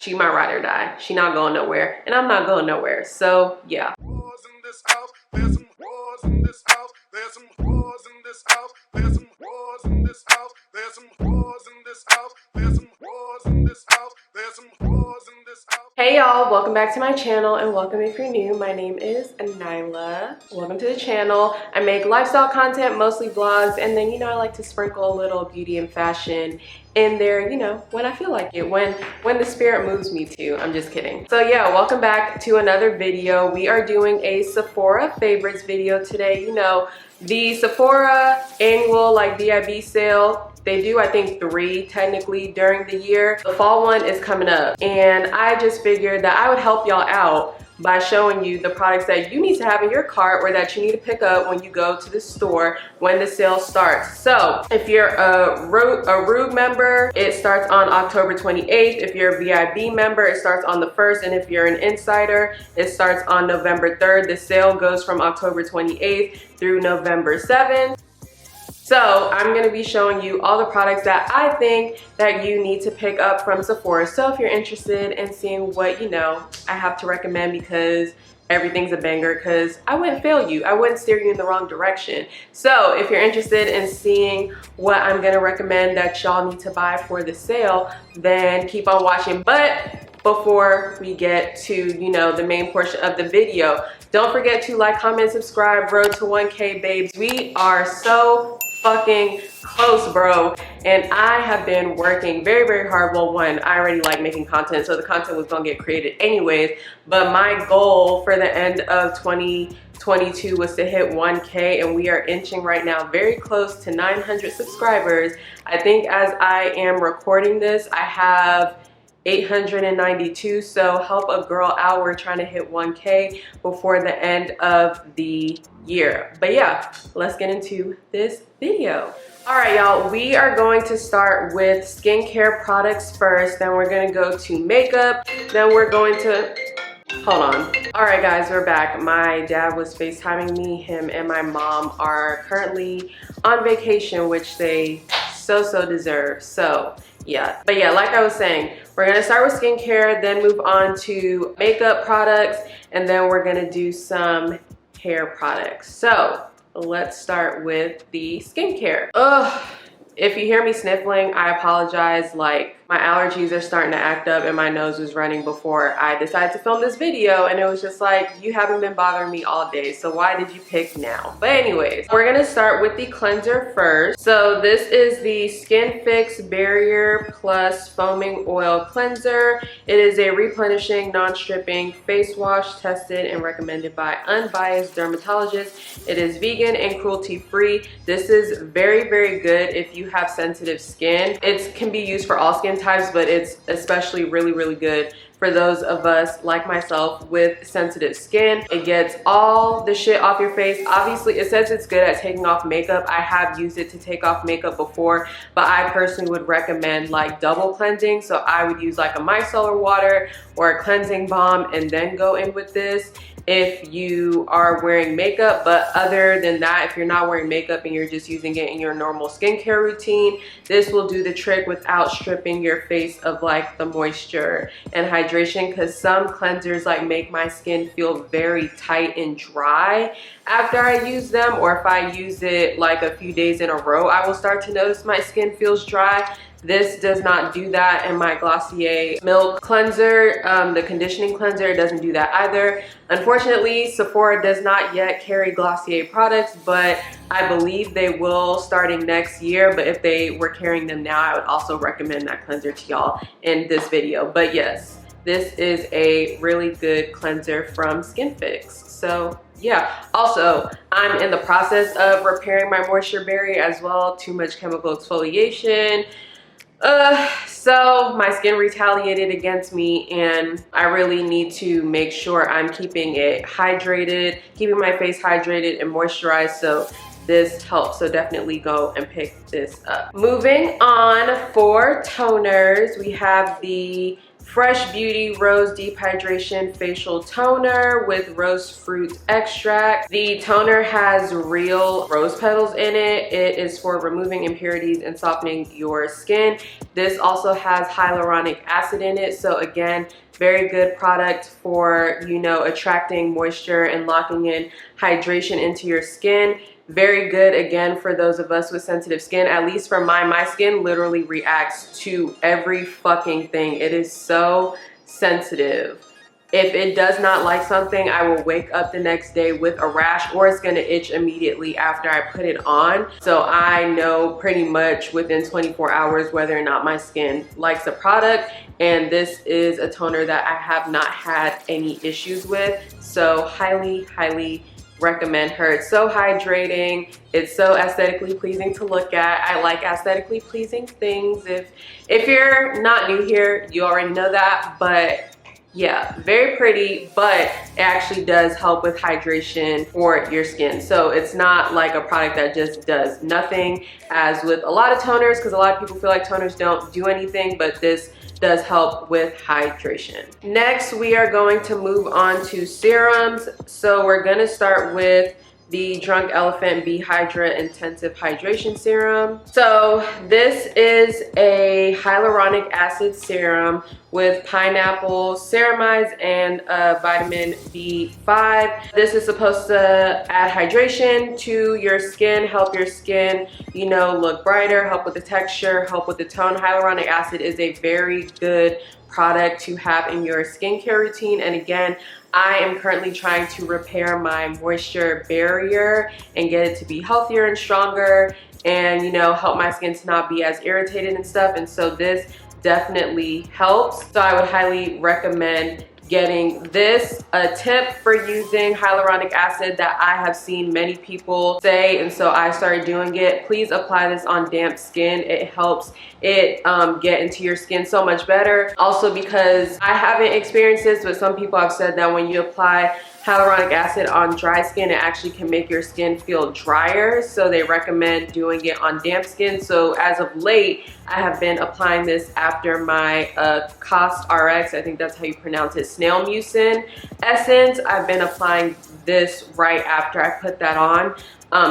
She my ride or die. She not going nowhere, and I'm not going nowhere. So yeah. Hey y'all, welcome back to my channel, and welcome if you're new. My name is Nyla. Welcome to the channel. I make lifestyle content, mostly vlogs, and then I like to sprinkle a little beauty and fashion in there, when I feel like it, when the spirit moves me to. I'm just kidding. So yeah, welcome back to another video. We are doing a Sephora favorites video today. The Sephora annual VIB sale. They do, I think, 3 technically during the year. The fall one is coming up, and I just figured that I would help y'all out by showing you the products that you need to have in your cart or that you need to pick up when you go to the store when the sale starts. So if you're a Rouge member, it starts on October 28th. If you're a VIB member, it starts on the 1st. And if you're an insider, it starts on November 3rd. The sale goes from October 28th through November 7th. So I'm going to be showing you all the products that I think that you need to pick up from Sephora. So if you're interested in seeing what, I have to recommend, because everything's a banger, because I wouldn't fail you. I wouldn't steer you in the wrong direction. So if you're interested in seeing what I'm going to recommend that y'all need to buy for the sale, then keep on watching. But before we get to, the main portion of the video, don't forget to like, comment, subscribe. Road to 1K, babes. We are so fucking close, bro, and I have been working very, very hard. Well, one, I already like making content, so the content was gonna get created anyways, but my goal for the end of 2022 was to hit 1K, and we are inching right now very close to 900 subscribers. I think as I am recording this, I have 892, so help a girl out. We're trying to hit 1K before the end of the year. But yeah, let's get into this video. All right, y'all, we are going to start with skincare products first, then we're going to go to makeup, then we're going to hold on. All right, guys, we're back. My dad was FaceTiming me. Him and my mom are currently on vacation, which they so deserve. So yeah, but yeah, like I was saying, we're gonna start with skincare, then move on to makeup products, and then we're gonna do some hair products. So let's start with the skincare. Ugh, if you hear me sniffling, I apologize. My allergies are starting to act up, and my nose was running before I decided to film this video, and it was just like, you haven't been bothering me all day, so why did you pick now? But anyways, we're gonna start with the cleanser first. So this is the Skin Fix Barrier Plus Foaming Oil Cleanser. It is a replenishing, non-stripping face wash tested and recommended by unbiased dermatologists. It is vegan and cruelty-free. This is very, very good if you have sensitive skin. It can be used for all skin types, but it's especially really good for those of us like myself with sensitive skin. It gets all the shit off your face. Obviously, it says it's good at taking off makeup. I have used it to take off makeup before, but I personally would recommend double cleansing. So I would use a micellar water or a cleansing balm and then go in with this if you are wearing makeup. But other than that, if you're not wearing makeup and you're just using it in your normal skincare routine, this will do the trick without stripping your face of the moisture and hydration, because some cleansers make my skin feel very tight and dry after I use them, or if I use it a few days in a row, I will start to notice my skin feels dry. This does not do that, and my Glossier Milk Cleanser, the conditioning cleanser, it doesn't do that either. Unfortunately, Sephora does not yet carry Glossier products, but I believe they will starting next year. But if they were carrying them now, I would also recommend that cleanser to y'all in this video. But yes, this is a really good cleanser from Skin Fix. So yeah, also I'm in the process of repairing my moisture barrier as well. Too much chemical exfoliation. So my skin retaliated against me, and I really need to make sure I'm keeping it hydrated, keeping my face hydrated and moisturized. So this helps, so definitely go and pick this up. Moving on, for toners, we have the Fresh Beauty Rose Deep Hydration Facial Toner with Rose Fruit Extract. The toner has real rose petals in it. It is for removing impurities and softening your skin. This also has hyaluronic acid in it. So again, very good product for, you know, attracting moisture and locking in hydration into your skin. Very good, again, for those of us with sensitive skin. At least for mine, my skin literally reacts to every fucking thing. It is so sensitive. If it does not like something, I will wake up the next day with a rash, or it's gonna itch immediately after I put it on. So I know pretty much within 24 hours whether or not my skin likes the product. And this is a toner that I have not had any issues with. So highly, highly recommend her. It's so hydrating. It's so aesthetically pleasing to look at. I like aesthetically pleasing things. If you're not new here, you already know that, but yeah, very pretty, but it actually does help with hydration for your skin. So it's not like a product that just does nothing, as with a lot of toners, because a lot of people feel like toners don't do anything, but this does help with hydration. Next, we are going to move on to serums. So we're gonna start with the Drunk Elephant Be Hydra Intensive Hydration Serum. So this is a hyaluronic acid serum with pineapple, ceramides, and vitamin B5. This is supposed to add hydration to your skin, help your skin, you know, look brighter, help with the texture, help with the tone. Hyaluronic acid is a very good product to have in your skincare routine. And again, I am currently trying to repair my moisture barrier and get it to be healthier and stronger, and, you know, help my skin to not be as irritated and stuff. And so this definitely helps. So I would highly recommend getting this. A tip for using hyaluronic acid that I have seen many people say, and so I started doing it: please apply this on damp skin. It helps it get into your skin so much better. Also, because I haven't experienced this, but some people have said that when you apply hyaluronic acid on dry skin, it actually can make your skin feel drier. So they recommend doing it on damp skin. So as of late, I have been applying this after my CosRx, I think that's how you pronounce it, snail mucin essence. I've been applying this right after I put that on,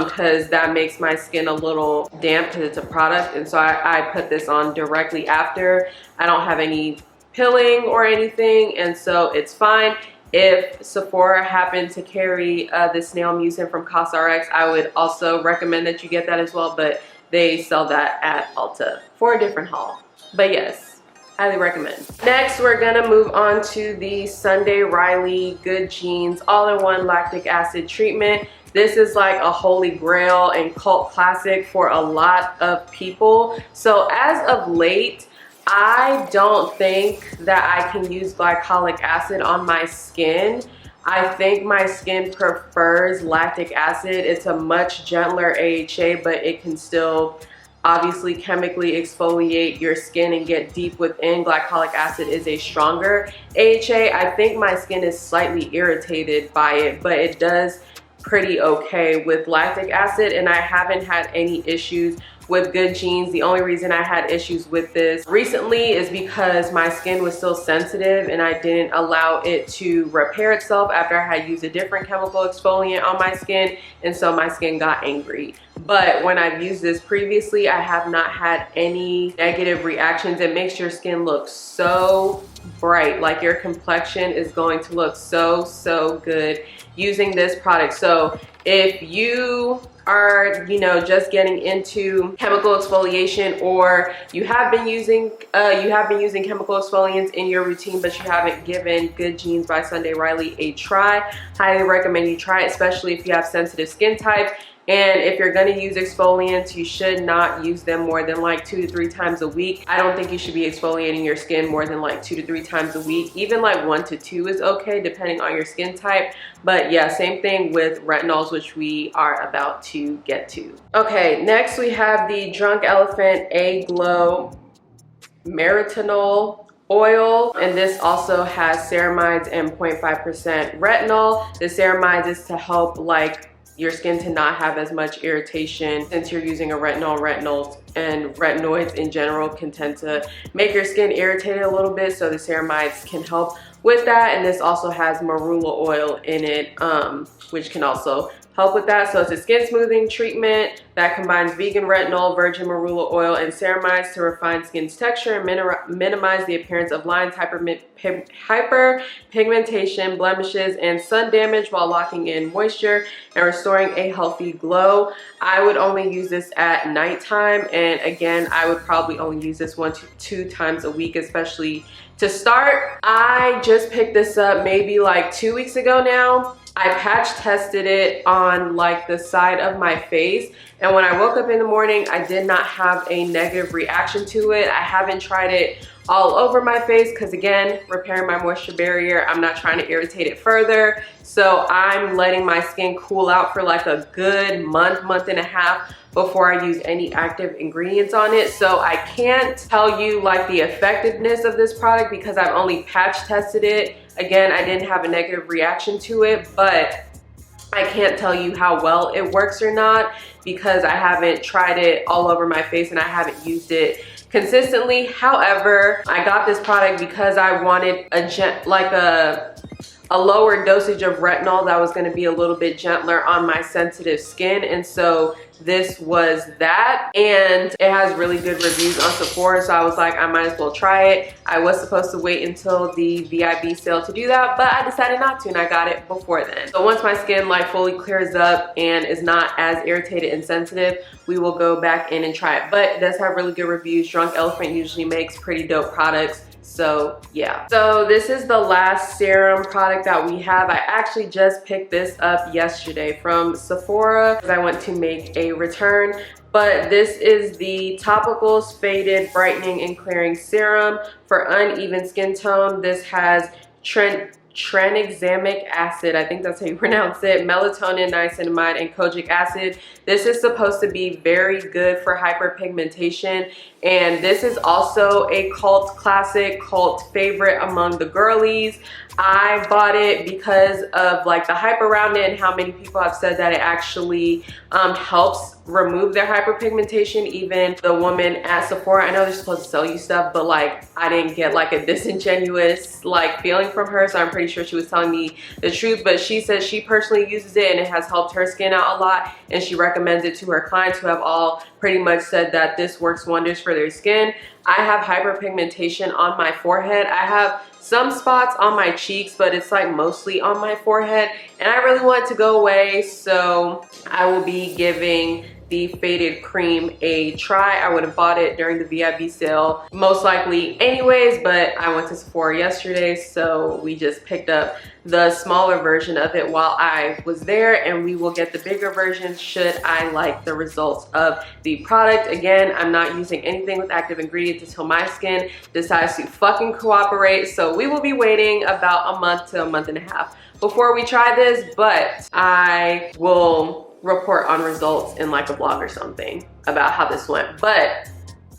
because that makes my skin a little damp because it's a product. And so I put this on directly after. I don't have any pilling or anything, and so it's fine. If Sephora happened to carry the snail mucin from CosRx, I would also recommend that you get that as well, but they sell that at Ulta for a different haul. But yes, highly recommend. Next, we're gonna move on to the Sunday Riley Good Genes All-in-One Lactic Acid Treatment. This is like a holy grail and cult classic for a lot of people. So as of late, I don't think that I can use glycolic acid on my skin. I think my skin prefers lactic acid. It's a much gentler AHA, but it can still obviously chemically exfoliate your skin and get deep within. Glycolic acid is a stronger AHA. I think my skin is slightly irritated by it, but it does pretty okay with lactic acid, and I haven't had any issues with Good Genes. The only reason I had issues with this recently is because my skin was still sensitive and I didn't allow it to repair itself after I had used a different chemical exfoliant on my skin, and so my skin got angry. But when I've used this previously, I have not had any negative reactions. It makes your skin look so bright, like your complexion is going to look so good using this product. So if you are, you know, just getting into chemical exfoliation, or you have been using chemical exfoliants in your routine, but you haven't given Good Genes by Sunday Riley a try, highly recommend you try it, especially if you have sensitive skin type. And if you're gonna use exfoliants, you should not use them more than like 2 to 3 times a week. I don't think you should be exfoliating your skin more than like 2 to 3 times a week. Even like 1 to 2 is okay, depending on your skin type. But yeah, same thing with retinols, which we are about to get to. Okay, next we have the Drunk Elephant A Glow Retinol oil, and this also has ceramides and 0.5% retinol. The ceramides is to help like your skin to not have as much irritation. Since you're using a retinol, retinols and retinoids in general can tend to make your skin irritated a little bit, so the ceramides can help with that. And this also has marula oil in it, which can also help with that. So it's a skin smoothing treatment that combines vegan retinol, virgin marula oil, and ceramides to refine skin's texture and minimize the appearance of lines, hyperpigmentation, blemishes, and sun damage while locking in moisture and restoring a healthy glow. I would only use this at nighttime, and again, I would probably only use this 1 to 2 times a week, especially to start. I just picked this up maybe like 2 weeks ago now. I patch tested it on like the side of my face, and when I woke up in the morning, I did not have a negative reaction to it. I haven't tried it all over my face because, again, repairing my moisture barrier, I'm not trying to irritate it further. So I'm letting my skin cool out for like a good month and a half before I use any active ingredients on it. So I can't tell you like the effectiveness of this product because I've only patch tested it. Again, I didn't have a negative reaction to it, but I can't tell you how well it works or not because I haven't tried it all over my face and I haven't used it consistently. However, I got this product because I wanted a lower dosage of retinol that was going to be a little bit gentler on my sensitive skin, and so this was that. And it has really good reviews on Sephora, so I was like, I might as well try it. I was supposed to wait until the VIB sale to do that, but I decided not to, and I got it before then. So once my skin like fully clears up and is not as irritated and sensitive, we will go back in and try it. But it does have really good reviews. Drunk Elephant usually makes pretty dope products. So yeah, so this is the last serum product that we have. I actually just picked this up yesterday from Sephora because I went to make a return. But this is the Topicals Faded Brightening and Clearing Serum for uneven skin tone. This has tranexamic acid, I think that's how you pronounce it, melatonin, niacinamide, and kojic acid. This is supposed to be very good for hyperpigmentation, and this is also a cult classic, cult favorite among the girlies. I bought it because of like the hype around it and how many people have said that it actually helps remove their hyperpigmentation. Even the woman at Sephora, I know they're supposed to sell you stuff, but like I didn't get like a disingenuous like feeling from her, so I'm pretty sure she was telling me the truth. But she says she personally uses it and it has helped her skin out a lot, and she recommends it to her clients who have all pretty much said that this works wonders for their skin. I have hyperpigmentation on my forehead. I have some spots on my cheeks, but it's like mostly on my forehead, and I really want it to go away, so I will be giving the Faded Cream a try. I would have bought it during the VIB sale most likely anyways, but I went to Sephora yesterday, so we just picked up the smaller version of it while I was there, and we will get the bigger version should I like the results of the product. Again, I'm not using anything with active ingredients until my skin decides to fucking cooperate, so we will be waiting about a month to a month and a half before we try this, but I will report on results in like a vlog or something about how this went. But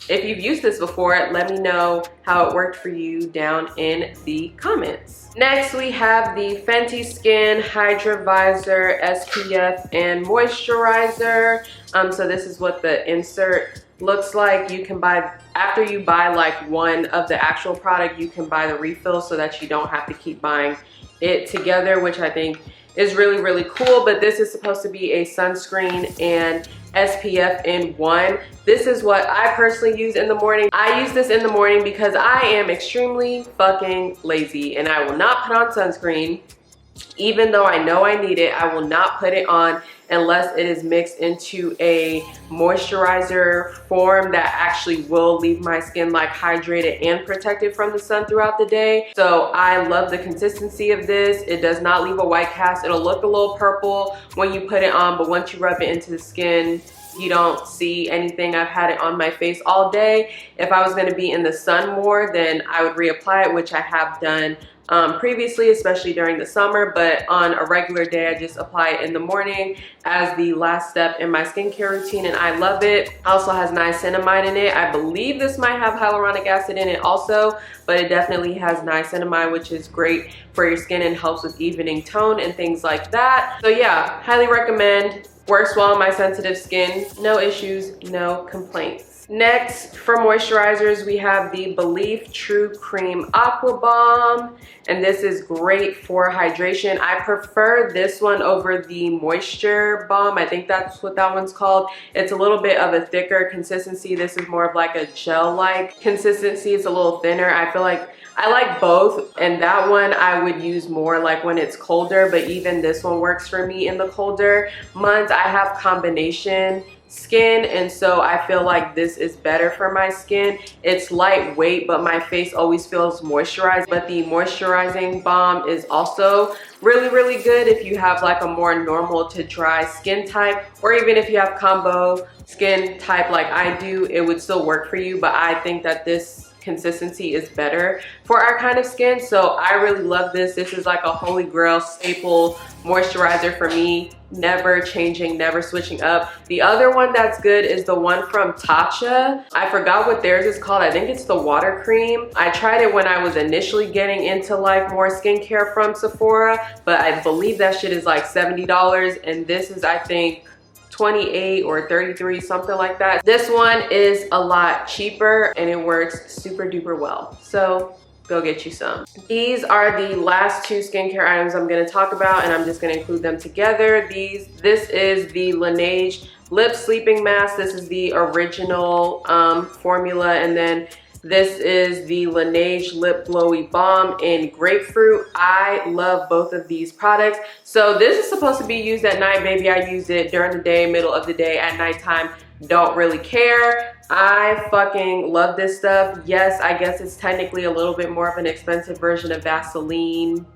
if you've used this before, let me know how it worked for you down in the comments. Next, we have the Fenty Skin Hydra Visor SPF and Moisturizer. So this is what the insert looks like. You can buy, after you buy like one of the actual product, you can buy the refill so that you don't have to keep buying it together, which I think is really, really cool. But this is supposed to be a sunscreen and SPF in one. This is what I personally use in the morning. I use this in the morning because I am extremely fucking lazy and I will not put on sunscreen. Even though I know I need it, I will not put it on unless it is mixed into a moisturizer form that actually will leave my skin like hydrated and protected from the sun throughout the day. So I love the consistency of this. It does not leave a white cast. It'll look a little purple when you put it on, but once you rub it into the skin, you don't see anything. I've had it on my face all day. If I was going to be in the sun more, then I would reapply it, which I have done previously, especially during the summer. But on a regular day, I just apply it in the morning as the last step in my skincare routine, and I love it. It also has niacinamide in it. I believe this might have hyaluronic acid in it also, but it definitely has niacinamide, which is great for your skin and helps with evening tone and things like that. So yeah, highly recommend. Works well on my sensitive skin. No issues, no complaints. Next, for moisturizers, we have the Belief True Cream Aqua Balm, and this is great for hydration. I prefer this one over the Moisture Balm. I think that's what that one's called. It's a little bit of a thicker consistency. This is more of like a gel-like consistency. It's a little thinner. I feel like I like both, and that one I would use more like when it's colder, but even this one works for me in the colder months. I have combination skin, and so I feel like this is better for my skin. It's lightweight, but my face always feels moisturized. But the moisturizing balm is also really good if you have like a more normal to dry skin type, or even if you have combo skin type like I do, it would still work for you. But I think that this consistency is better for our kind of skin, so I really love this. This is like a holy grail staple moisturizer for me, never changing, never switching up. The other one that's good is the one from Tatcha. I forgot what theirs is called. I think it's the water cream. I tried it when I was initially getting into like more skincare from Sephora, but I believe that shit is like $70, and this is I think 28 or 33, something like that. This one is a lot cheaper and it works super duper well, so go get you some. These are the last two skincare items I'm going to talk about, and I'm just going to include them together. This is the Laneige Lip Sleeping Mask. This is the original formula, and then this is the Laneige Lip Glowy Balm in Grapefruit. I love both of these products. So this is supposed to be used at night. Maybe I use it during the day, middle of the day, at nighttime. Don't really care. I fucking love this stuff. Yes, I guess it's technically a little bit more of an expensive version of Vaseline.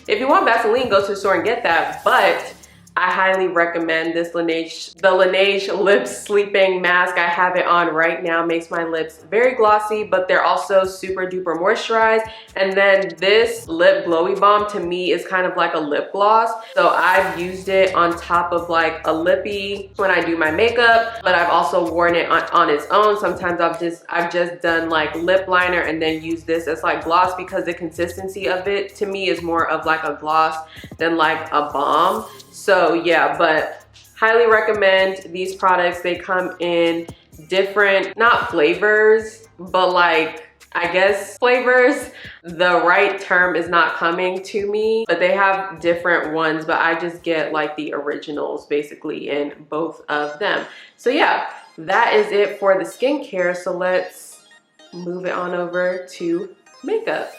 If you want Vaseline, go to the store and get that, but I highly recommend this the Laneige Lip Sleeping Mask. I have it on right now. Makes my lips very glossy, but they're also super duper moisturized. And then this Lip Glowy Balm to me is kind of like a lip gloss. So I've used it on top of like a lippy when I do my makeup, but I've also worn it on its own. Sometimes I've just done like lip liner and then use this as like gloss, because the consistency of it to me is more of like a gloss than like a balm. So yeah, but highly recommend these products. They come in different, not flavors, but like, I guess flavors. The right term is not coming to me, but they have different ones, but I just get like the originals basically in both of them. So yeah, that is it for the skincare. So let's move it on over to makeup.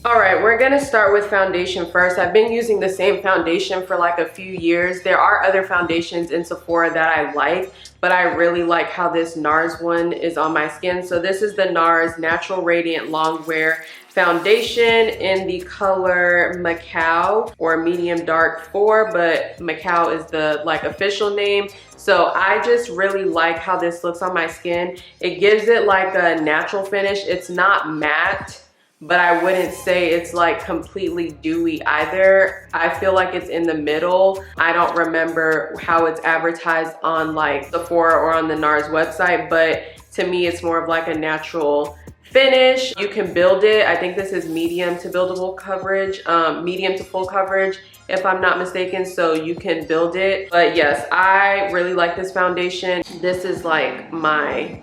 All right, we're gonna start with foundation first. I've been using the same foundation for like a few years. There are other foundations in Sephora that I like, but I really like how this NARS one is on my skin. So this is the NARS Natural Radiant Longwear Foundation in the color Macao, or medium dark 4, but Macao is the like official name. So I just really like how this looks on my skin. It gives it like a natural finish. It's not matte, but I wouldn't say it's like completely dewy either. I feel like it's in the middle. I don't remember how it's advertised on like Sephora or on the NARS website, but to me it's more of like a natural finish. You can build it. I think this is medium to buildable coverage, medium to full coverage, if I'm not mistaken, so you can build it. But yes, I really like this foundation. This is like my,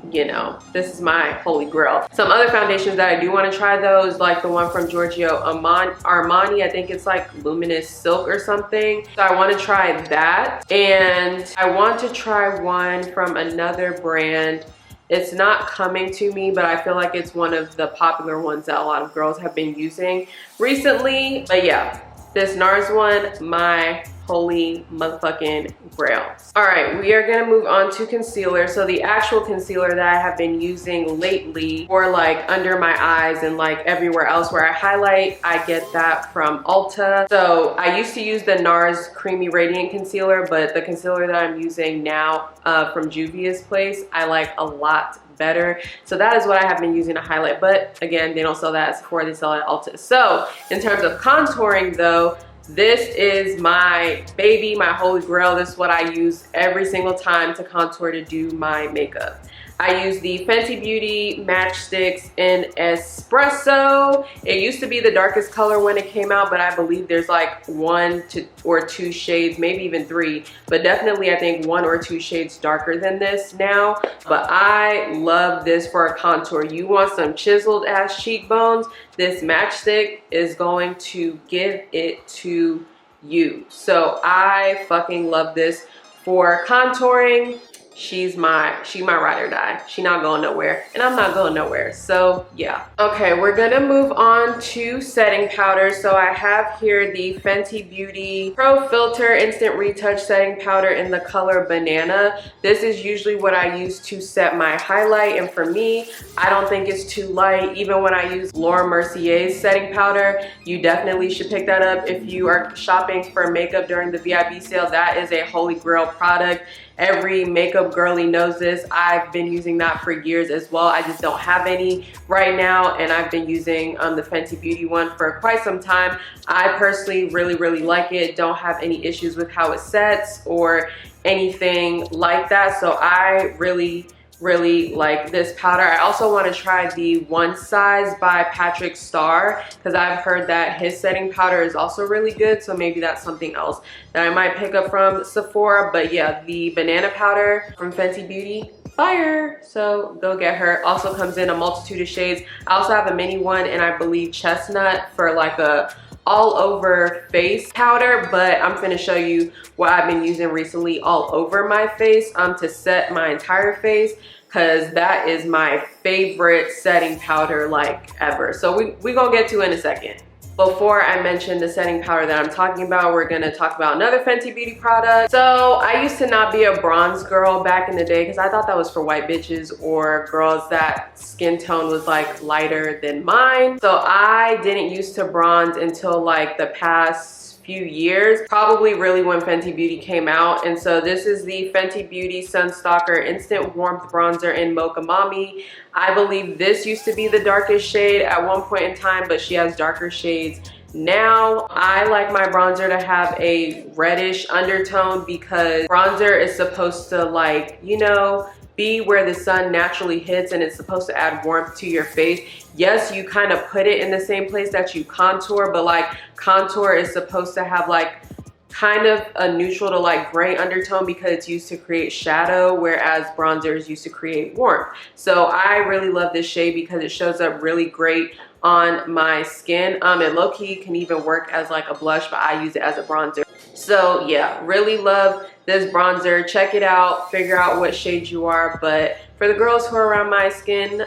this is my holy grail. Some other foundations that I do want to try though is like the one from Giorgio Armani. I think it's like Luminous Silk or something. So I want to try that. And I want to try one from another brand. It's not coming to me, but I feel like it's one of the popular ones that a lot of girls have been using recently. But yeah, this NARS one, my holy motherfucking grail. All right, we are gonna move on to concealer. So the actual concealer that I have been using lately for like under my eyes and like everywhere else where I highlight, I get that from Ulta. So I used to use the NARS Creamy Radiant Concealer, but the concealer that I'm using now from Juvia's Place, I like a lot better. So that is what I have been using to highlight, but again, they don't sell that at Sephora, they sell it at Ulta. So in terms of contouring though, this is my baby, my holy grail. This is what I use every single time to contour to do my makeup. I use the Fenty Beauty Matchsticks in Espresso. It used to be the darkest color when it came out, but I believe there's like 1 or 2 shades, maybe even 3, but definitely I think 1 or 2 shades darker than this now. But I love this for a contour. You want some chiseled ass cheekbones, this matchstick is going to give it to you. So I fucking love this for contouring. She my ride or die. She not going nowhere and I'm not going nowhere. So yeah. Okay, we're gonna move on to setting powder. So I have here the Fenty Beauty Pro Filter Instant Retouch Setting Powder in the color Banana. This is usually what I use to set my highlight, and for me, I don't think it's too light. Even when I use Laura Mercier's setting powder, you definitely should pick that up if you are shopping for makeup during the VIB sale. That is a holy grail product. Every makeup girly knows this. I've been using that for years as well. I just don't have any right now, and I've been using the Fenty Beauty one for quite some time. I personally really like it. Don't have any issues with how it sets or anything like that. So I really like this powder. I also want to try the One Size by Patrick Starr because I've heard that his setting powder is also really good, so maybe that's something else that I might pick up from Sephora. But yeah, the banana powder from Fenty Beauty, fire. So go get her. Also comes in a multitude of shades. I also have a mini one, and I believe chestnut for like a all over face powder, but I'm gonna show you what I've been using recently all over my face to set my entire face, because that is my favorite setting powder like ever. So we gonna get to it in a second. Before I mention the setting powder that I'm talking about, we're gonna talk about another Fenty Beauty product. So I used to not be a bronze girl back in the day because I thought that was for white bitches or girls that skin tone was like lighter than mine. So I didn't used to bronze until like the past few years, probably really when Fenty Beauty came out. And so this is the Fenty Beauty Sunstalker Instant Warmth Bronzer in Mocha Mommy. I believe this used to be the darkest shade at one point in time, but she has darker shades now. I like my bronzer to have a reddish undertone because bronzer is supposed to, like, you know, be where the sun naturally hits, and it's supposed to add warmth to your face. Yes, you kind of put it in the same place that you contour, but like contour is supposed to have like kind of a neutral to like gray undertone because it's used to create shadow, whereas bronzer is used to create warmth. So I really love this shade because it shows up really great on my skin. It low-key can even work as like a blush, but I use it as a bronzer. So yeah, really love this bronzer. Check it out, figure out what shade you are. But for the girls who are around my skin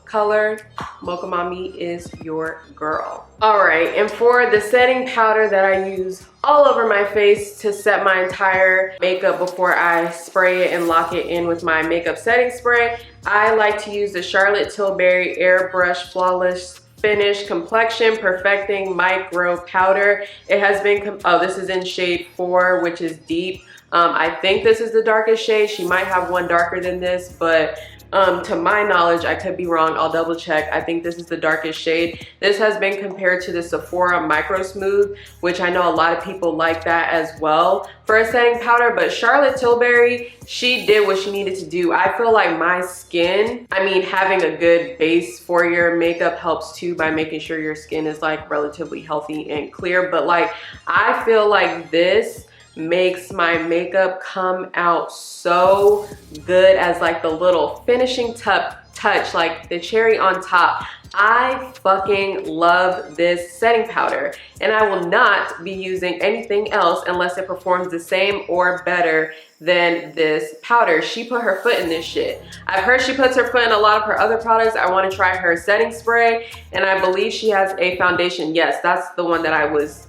color, Mocha Mommy is your girl. All right, and for the setting powder that I use all over my face to set my entire makeup before I spray it and lock it in with my makeup setting spray, I like to use the Charlotte Tilbury Airbrush Flawless Finish Complexion Perfecting Micro Powder. It has been, oh, this is in shade 4, which is deep. I think this is the darkest shade. She might have one darker than this, but to my knowledge, I could be wrong. I'll double check. I think this is the darkest shade. This has been compared to the Sephora Micro Smooth, which I know a lot of people like that as well for a setting powder. But Charlotte Tilbury, she did what she needed to do. I feel like my skin, I mean, having a good base for your makeup helps too by making sure your skin is like relatively healthy and clear. But like, I feel like this makes my makeup come out so good as like the little finishing touch, like the cherry on top. I fucking love this setting powder, and I will not be using anything else unless it performs the same or better than this powder. She put her foot in this shit. I've heard she puts her foot in a lot of her other products. I want to try her setting spray, and I believe she has a foundation. Yes, that's the one that I was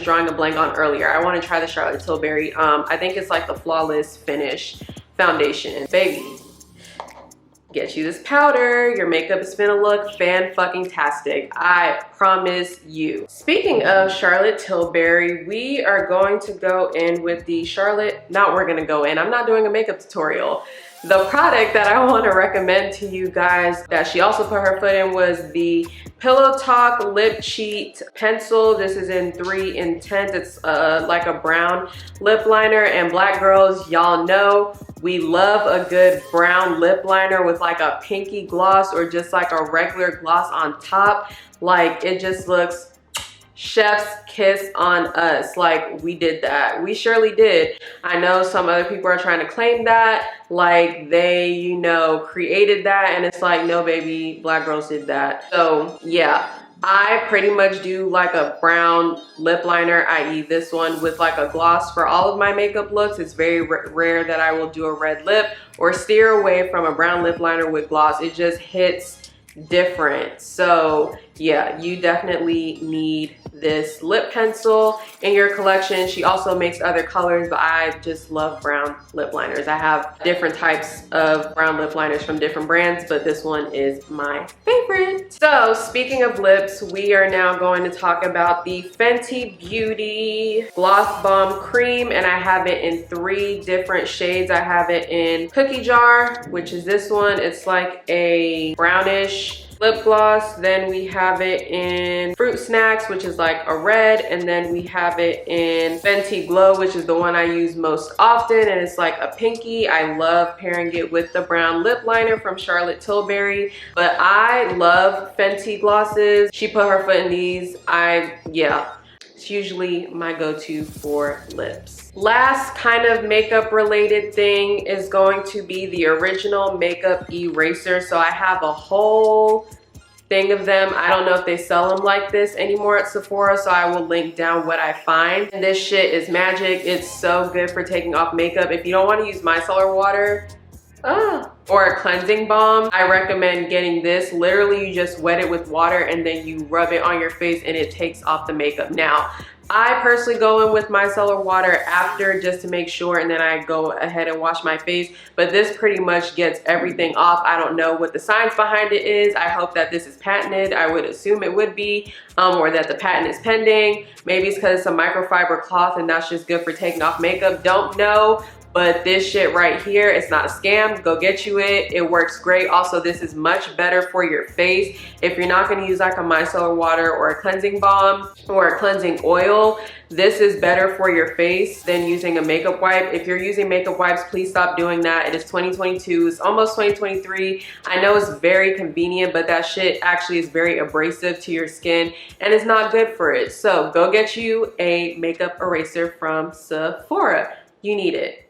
drawing a blank on earlier. I want to try the Charlotte Tilbury. I think it's like the Flawless Finish foundation. Baby, get you this powder. Your makeup is finna look fan-fucking-tastic. I promise you. Speaking of Charlotte Tilbury, we are going to go in with the I'm not doing a makeup tutorial. The product that I want to recommend to you guys that she also put her foot in was the Pillow Talk Lip Cheat Pencil. This is in 3 Intense. It's like a brown lip liner, and black girls, y'all know we love a good brown lip liner with like a pinky gloss or just like a regular gloss on top. Like, it just looks chef's kiss on us. Like, we did that. We surely did. I know some other people are trying to claim that, like they, you know, created that, and it's like, no baby, black girls did that. So yeah, I pretty much do like a brown lip liner, i.e. this one, with like a gloss for all of my makeup looks. It's very rare that I will do a red lip or steer away from a brown lip liner with gloss. It just hits different. So yeah, you definitely need this lip pencil in your collection. She also makes other colors, but I just love brown lip liners. I have different types of brown lip liners from different brands, but this one is my favorite. So speaking of lips, we are now going to talk about the Fenty Beauty Gloss Bomb Cream, and I have it in 3 different shades. I have it in Cookie Jar, which is this one. It's like a brownish lip gloss. Then we have it in Fruit Snacks, which is like a red, and then we have it in Fenty Glow, which is the one I use most often, and it's like a pinky. I love pairing it with the brown lip liner from Charlotte Tilbury, but I love Fenty glosses. She put her foot in these. Yeah, it's usually my go-to for lips. Last kind of makeup related thing is going to be the original makeup eraser. So I have a whole thing of them. I don't know if they sell them like this anymore at Sephora, so I will link down what I find. And this shit is magic. It's so good for taking off makeup. If you don't want to use micellar water or a cleansing balm, I recommend getting this. Literally, you just wet it with water and then you rub it on your face and it takes off the makeup. Now, I personally go in with micellar water after just to make sure, and then I go ahead and wash my face. But this pretty much gets everything off. I don't know what the science behind it is. I hope that this is patented. I would assume it would be, or that the patent is pending. Maybe it's because it's a microfiber cloth and that's just good for taking off makeup. Don't know. But this shit right here, it's not a scam. Go get you it. It works great. Also, this is much better for your face. If you're not gonna use like a micellar water or a cleansing balm or a cleansing oil, this is better for your face than using a makeup wipe. If you're using makeup wipes, please stop doing that. It is 2022, it's almost 2023. I know it's very convenient, but that shit actually is very abrasive to your skin and it's not good for it. So go get you a makeup eraser from Sephora. You need it.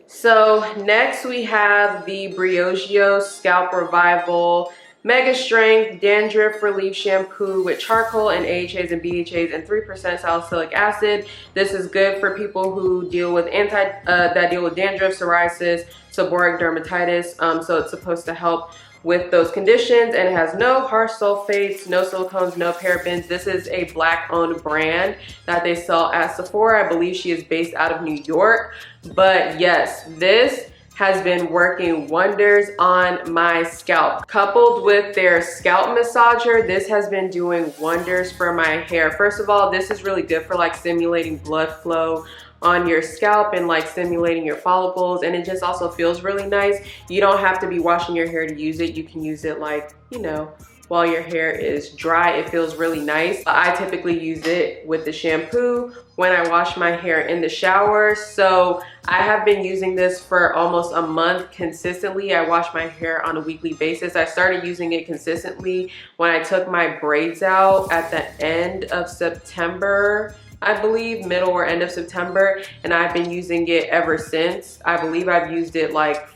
So next we have the Briogeo Scalp Revival Mega Strength Dandruff Relief Shampoo with charcoal and AHAs and BHAs and 3% salicylic acid. This is good for people who deal with that deal with dandruff, psoriasis, seborrheic dermatitis. So it's supposed to help with those conditions, and it has no harsh sulfates, no silicones, no parabens. This is a black owned brand that they sell at Sephora. I believe she is based out of New York. But yes, this has been working wonders on my scalp. Coupled with their scalp massager, this has been doing wonders for my hair. First of all, this is really good for like stimulating blood flow on your scalp and like stimulating your follicles, and it just also feels really nice. You don't have to be washing your hair to use it. You can use it like, you know, while your hair is dry. It feels really nice. I typically use it with the shampoo when I wash my hair in the shower. So I have been using this for almost a month consistently. I wash my hair on a weekly basis. I started using it consistently when I took my braids out at the end of September, I believe, middle or end of September, and I've been using it ever since. I believe I've used it like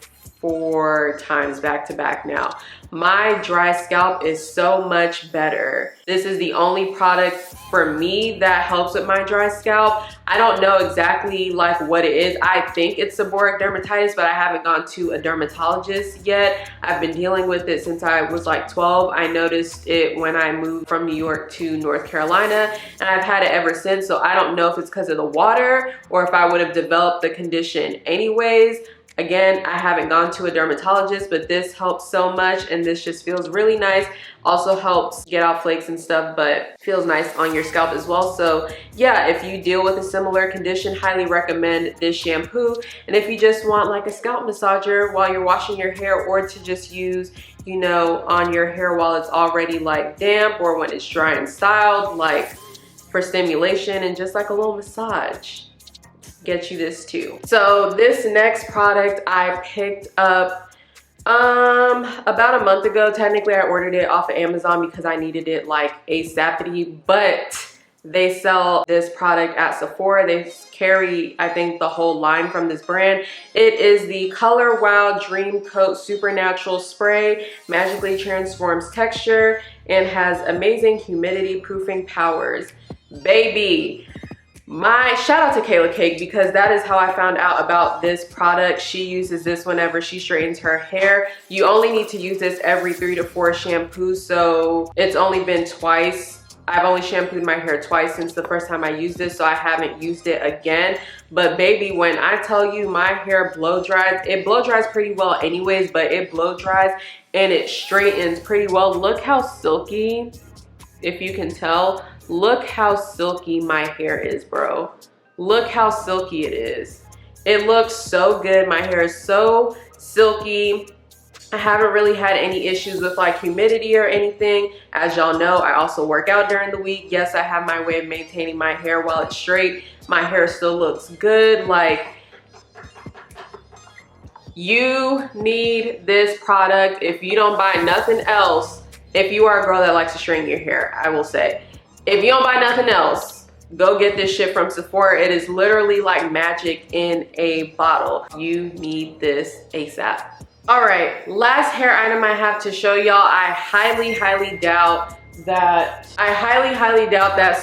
4 times back to back now. My dry scalp is so much better. This is the only product for me that helps with my dry scalp. I don't know exactly like what it is. I think it's seborrheic dermatitis, but I haven't gone to a dermatologist yet. I've been dealing with it since I was like 12. I noticed it when I moved from New York to North Carolina, and I've had it ever since. So I don't know if it's because of the water or if I would have developed the condition anyways. Again, I haven't gone to a dermatologist, but this helps so much, and this just feels really nice. Also helps get out flakes and stuff, but feels nice on your scalp as well. So yeah, if you deal with a similar condition, highly recommend this shampoo. And if you just want like a scalp massager while you're washing your hair, or to just use, you know, on your hair while it's already like damp, or when it's dry and styled, like for stimulation and just like a little massage, get you this too. So this next product I picked up about a month ago. Technically I ordered it off of Amazon because I needed it like ASAPity, but they sell this product at Sephora. They carry, I think, the whole line from this brand. It is the Color Wow Dream Coat Supernatural Spray. Magically transforms texture and has amazing humidity proofing powers. Baby, my shout out to Kayla Cake, because that is how I found out about this product. She uses this whenever she straightens her hair. You only need to use this every 3 to 4 shampoos, so it's only been twice. I've only shampooed my hair twice since the first time I used this, so I haven't used it again. But baby, when I tell you my hair blow dries, it blow dries pretty well anyways, but it blow dries and it straightens pretty well. Look how silky, if you can tell. Look how silky my hair is, bro. Look how silky it is. It looks so good. My hair is so silky. I haven't really had any issues with like humidity or anything. As y'all know, I also work out during the week. Yes, I have my way of maintaining my hair while it's straight. My hair still looks good. Like, you need this product. If you don't buy nothing else, if you are a girl that likes to straighten your hair, I will say, if you don't buy nothing else, go get this shit from Sephora. It is literally like magic in a bottle. You need this ASAP. All right, last hair item I have to show y'all. I highly doubt that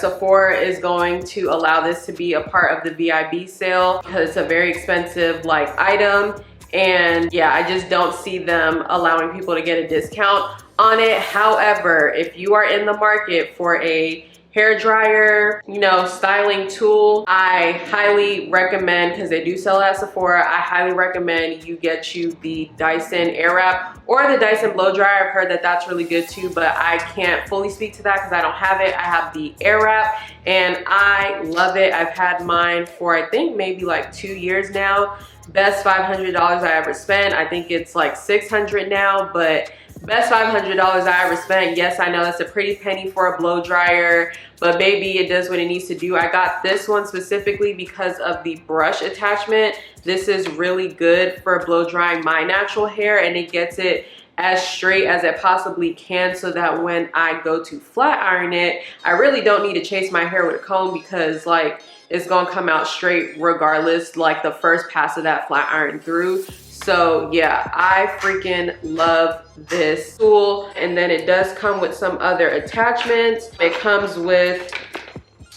Sephora is going to allow this to be a part of the VIB sale, because it's a very expensive like item. And yeah, I just don't see them allowing people to get a discount on it. However, if you are in the market for a hair dryer, you know, styling tool, I highly recommend, because they do sell at Sephora, I highly recommend you get you the Dyson Airwrap or the Dyson blow dryer. I've heard that that's really good too, but I can't fully speak to that because I don't have it. I have the Airwrap and I love it. I've had mine for I think maybe like 2 years now. Best $500 I ever spent. I think it's like $600 now, but best $500 I ever spent. Yes, I know that's a pretty penny for a blow dryer, but baby, it does what it needs to do. I got this one specifically because of the brush attachment. This is really good for blow drying my natural hair, and it gets it as straight as it possibly can, so that when I go to flat iron it, I really don't need to chase my hair with a comb, because like it's gonna come out straight regardless, like the first pass of that flat iron through. So yeah, I freaking love this tool. And then it does come with some other attachments. It comes with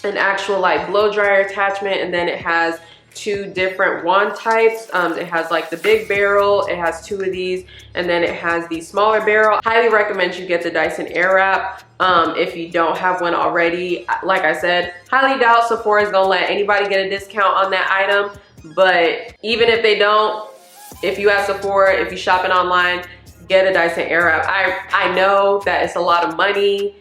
an actual like blow dryer attachment, and then it has 2 different wand types. It has like the big barrel, it has 2 of these, and then it has the smaller barrel. Highly recommend you get the Dyson Airwrap if you don't have one already. Like I said, highly doubt Sephora is gonna let anybody get a discount on that item, but even if they don't, if you at Sephora, if you shopping online, get a Dyson Airwrap. I know that it's a lot of money,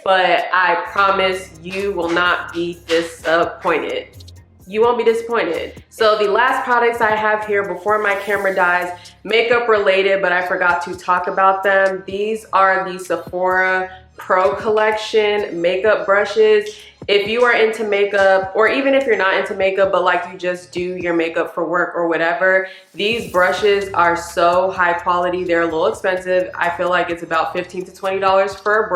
but I promise you will not be disappointed. You won't be disappointed. So the last products I have here before my camera dies, makeup related, but I forgot to talk about them. These are the Sephora Pro Collection makeup brushes. If you are into makeup, or even if you're not into makeup, but like you just do your makeup for work or whatever, these brushes are so high quality. They're a little expensive. I feel like it's about $15 to $20 per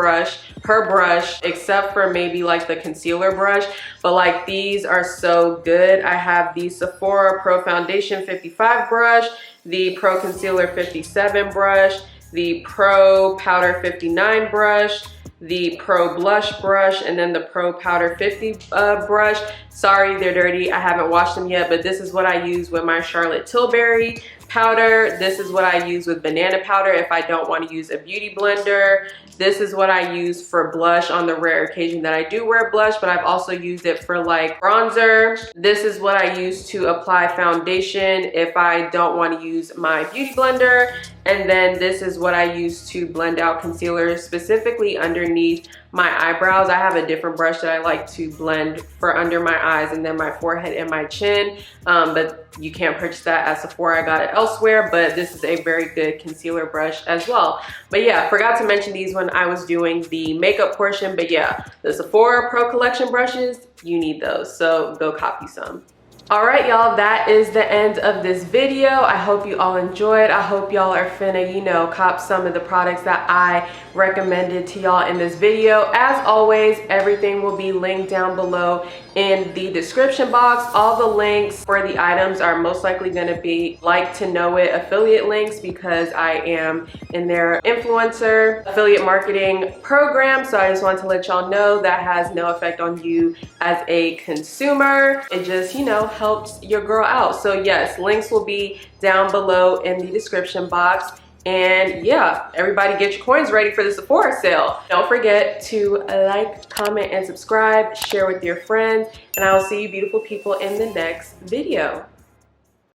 brush, except for maybe like the concealer brush. But like these are so good. I have the Sephora Pro Foundation 55 brush, the Pro Concealer 57 brush, the Pro Powder 59 brush, the Pro Blush brush, and then the Pro Powder 50 brush. Sorry, they're dirty. I haven't washed them yet, but this is what I use with my Charlotte Tilbury Powder, this is what I use with banana powder if I don't want to use a beauty blender. This is what I use for blush on the rare occasion that I do wear blush, but I've also used it for like bronzer. This is what I use to apply foundation if I don't want to use my beauty blender. And then this is what I use to blend out concealer, specifically underneath my eyebrows. I have a different brush that I like to blend for under my eyes and then my forehead and my chin, but you can't purchase that at Sephora. I got it elsewhere, but this is a very good concealer brush as well. But yeah, forgot to mention these when I was doing the makeup portion, but yeah, the Sephora Pro Collection brushes, you need those, so go copy some. All right, y'all, that is the end of this video. I hope you all enjoyed. I hope y'all are finna, you know, cop some of the products that I recommended to y'all in this video. As always, everything will be linked down below in the description box. All the links for the items are most likely gonna be like to know it affiliate links because I am in their influencer affiliate marketing program. So I just want to let y'all know that has no effect on you as a consumer. It just, you know, helps your girl out. So yes, links will be down below in the description box. And yeah, everybody get your coins ready for the Sephora sale. Don't forget to like, comment, and subscribe, share with your friends, and I will see you beautiful people in the next video.